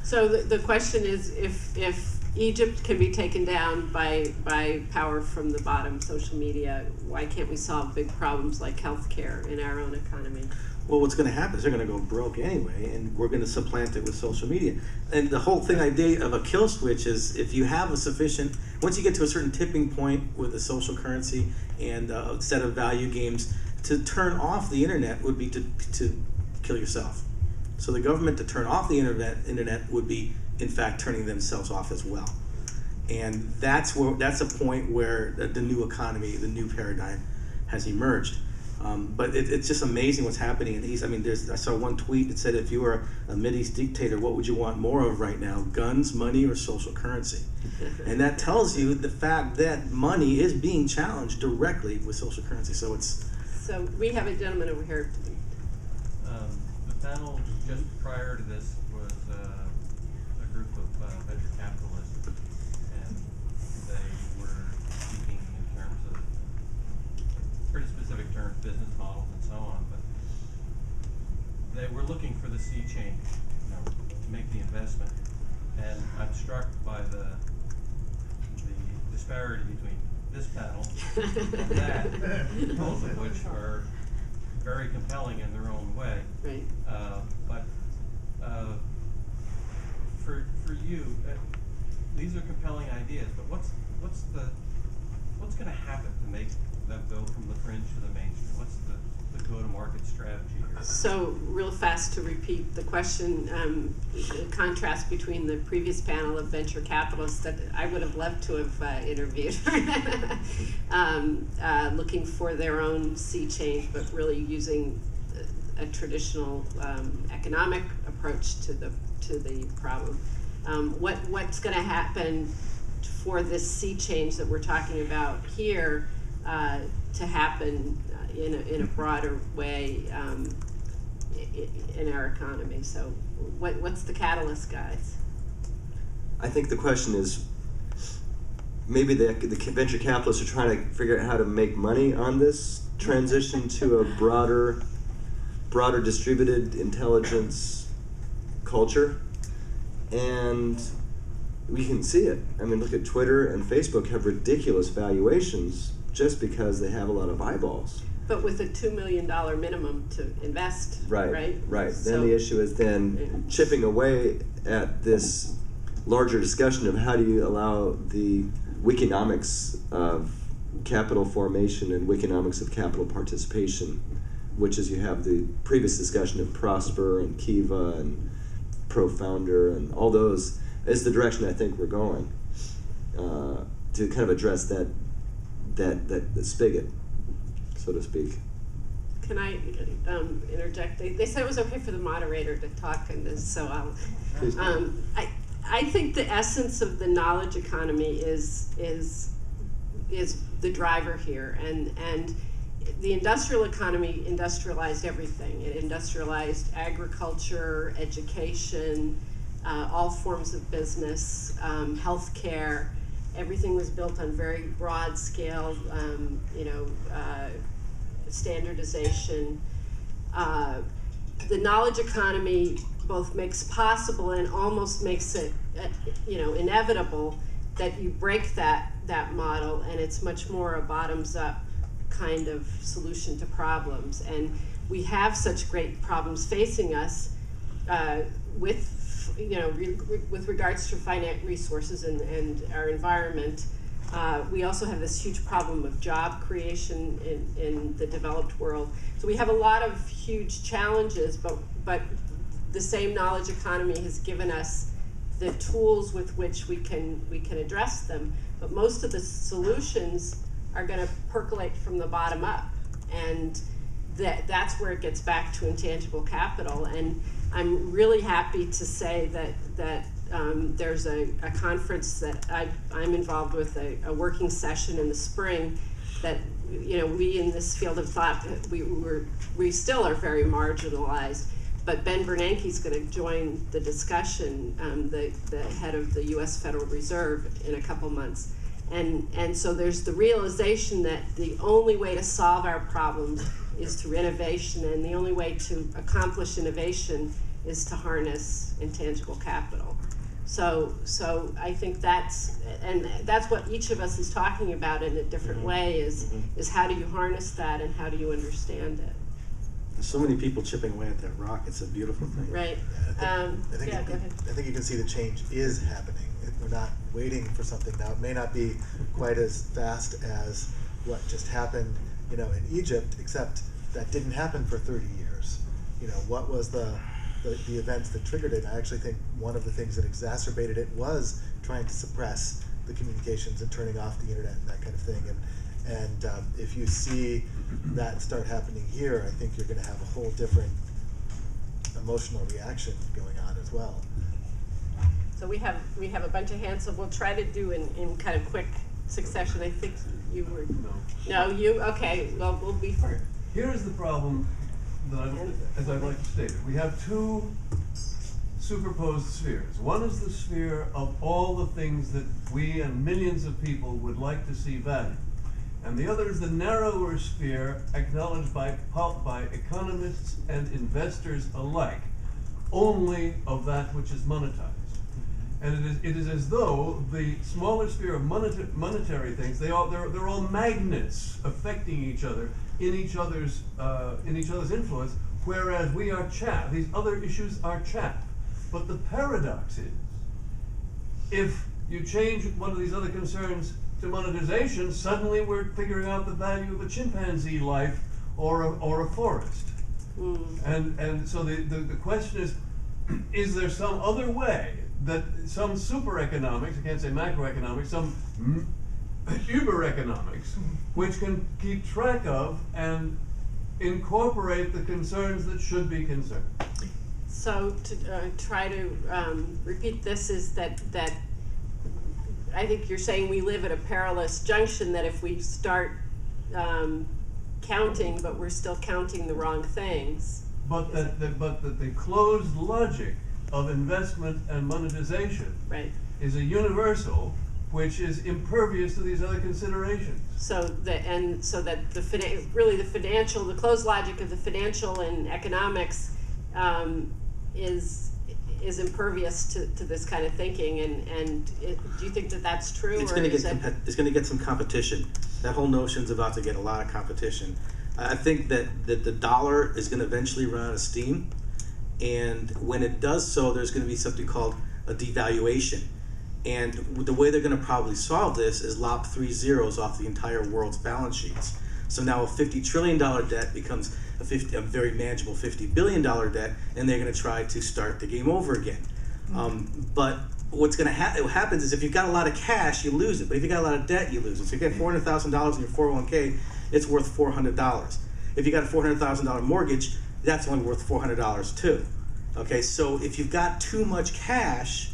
So the question is, if Egypt can be taken down by power from the bottom, social media, why can't we solve big problems like healthcare in our own economy? Well, what's going to happen is they're going to go broke anyway, and we're going to supplant it with social media. And the whole thing idea of a kill switch is if you have a sufficient, once you get to a certain tipping point with a social currency and a set of value games, to turn off the internet would be to kill yourself. So the government to turn off the internet would be, in fact, turning themselves off as well. And that's a point where the new economy, the new paradigm has emerged. But it's just amazing what's happening in the East. I mean, I saw one tweet that said, if you were a Mideast dictator, what would you want more of right now? Guns, money, or social currency? And that tells you the fact that money is being challenged directly with social currency. So we have a gentleman over here. The panel just prior to this was a group of venture capitalists, and they were speaking in terms of pretty specific terms, business models and so on, but they were looking for the sea change, to make the investment. And I'm struck by the disparity between this panel and that, both of which are very compelling in their own way. Right. But for you, these are compelling ideas. But what's going to happen to make them go from the fringe to the mainstream? What's the go-to-market strategy here? So real fast to repeat the question, the contrast between the previous panel of venture capitalists that I would have loved to have interviewed, looking for their own sea change, but really using a traditional economic approach to the problem. What's going to happen for this sea change that we're talking about here to happen in a broader way in our economy? So what's the catalyst, guys? I think the question is, maybe the venture capitalists are trying to figure out how to make money on this transition to a broader distributed intelligence culture, and we can see it. I mean, look at Twitter and Facebook have ridiculous valuations just because they have a lot of eyeballs. But with a $2 million minimum to invest, right? Right. So, then the issue is then chipping away at this larger discussion of how do you allow the Wikinomics of capital formation and Wikinomics of capital participation, which is you have the previous discussion of Prosper and Kiva and ProFounder and all those is the direction I think we're going to kind of address that spigot, so to speak. Can I interject? They said it was okay for the moderator to talk in this, so I think the essence of the knowledge economy is the driver here, and the industrial economy industrialized everything. It industrialized agriculture, education, all forms of business, healthcare. Everything was built on very broad scale, standardization. The knowledge economy both makes possible and almost makes it, inevitable that you break that model, and it's much more a bottoms-up kind of solution to problems. And we have such great problems facing us with regards to finite resources and our environment. We also have this huge problem of job creation in the developed world. So we have a lot of huge challenges, but the same knowledge economy has given us the tools with which we can address them. But most of the solutions are going to percolate from the bottom up, and that's where it gets back to intangible capital. And I'm really happy to say that there's a conference that I'm involved with, a working session in the spring that we in this field have thought that we still are very marginalized. But Ben Bernanke's going to join the discussion, the head of the U.S. Federal Reserve, in a couple months. And so there's the realization that the only way to solve our problems is through innovation, and the only way to accomplish innovation is to harness intangible capital. So I think that's what each of us is talking about in a different way is how do you harness that and how do you understand it? There's so many people chipping away at that rock. It's a beautiful thing. Right. I think Yeah, go ahead. I think you can see the change is happening. We're not waiting for something now. It may not be quite as fast as what just happened, in Egypt, except that didn't happen for 30 years. What was the events that triggered it? I actually think one of the things that exacerbated it was trying to suppress the communications and turning off the internet and that kind of thing. And if you see that start happening here, I think you're going to have a whole different emotional reaction going on as well. So we have a bunch of hands, so we'll try to do in kind of quick succession. I think you were no you okay. Well, we'll be first. Here is the problem that as I'd like to state it. We have two superposed spheres. One is the sphere of all the things that we and millions of people would like to see valued. And the other is the narrower sphere acknowledged by economists and investors alike, only of that which is monetized. And it is as though the smaller sphere of monetary things, they're all magnets affecting each other in each other's influence, whereas we are chaff. These other issues are chaff. But the paradox is, if you change one of these other concerns to monetization, suddenly we're figuring out the value of a chimpanzee life or a forest. And so the question is there some other way that some super economics, I can't say macroeconomics, some uber economics, which can keep track of and incorporate the concerns that should be concerned? So to try to repeat this is that I think you're saying we live at a perilous junction, that if we start counting, but we're still counting the wrong things. But that the closed logic of investment and monetization is a universal which is impervious to these other considerations. So that the closed logic of the financial and economics is impervious to this kind of thinking, and do you think that that's true? It's going to get some competition. That whole notion's about to get a lot of competition. I think that the dollar is going to eventually run out of steam, and when it does so, there's going to be something called a devaluation. And the way they're going to probably solve this is lop 3 zeros off the entire world's balance sheets. So now a $50 trillion debt becomes a very manageable $50 billion debt, and they're going to try to start the game over again. But what's going to happen is if you've got a lot of cash, you lose it. But if you've got a lot of debt, you lose it. So if you get $400,000 in your 401k, it's worth $400. If you got a $400,000 mortgage, that's only worth $400 too. Okay, so if you've got too much cash,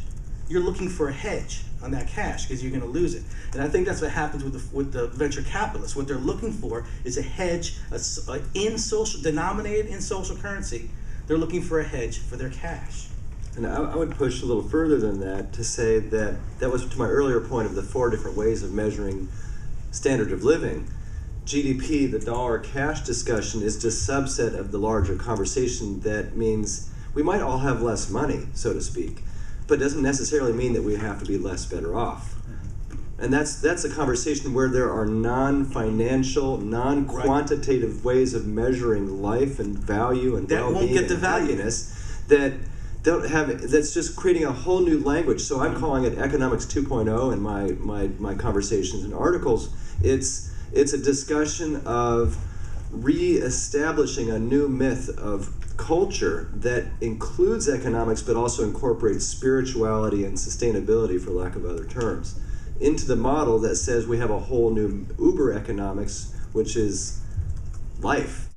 you're looking for a hedge on that cash because you're going to lose it. And I think that's what happens with the venture capitalists. What they're looking for is a hedge denominated in social currency. They're looking for a hedge for their cash. And I would push a little further than that to say that was to my earlier point of the 4 different ways of measuring standard of living. GDP, the dollar cash discussion, is just a subset of the larger conversation that means we might all have less money, so to speak, but doesn't necessarily mean that we have to be less better off. And that's a conversation where there are non-financial, non-quantitative ways of measuring life and value and well-being and happiness that don't have, that's just creating a whole new language. So I'm calling it economics 2.0 in my conversations and articles. It's a discussion of re-establishing a new myth of culture that includes economics but also incorporates spirituality and sustainability, for lack of other terms, into the model that says we have a whole new uber economics, which is life.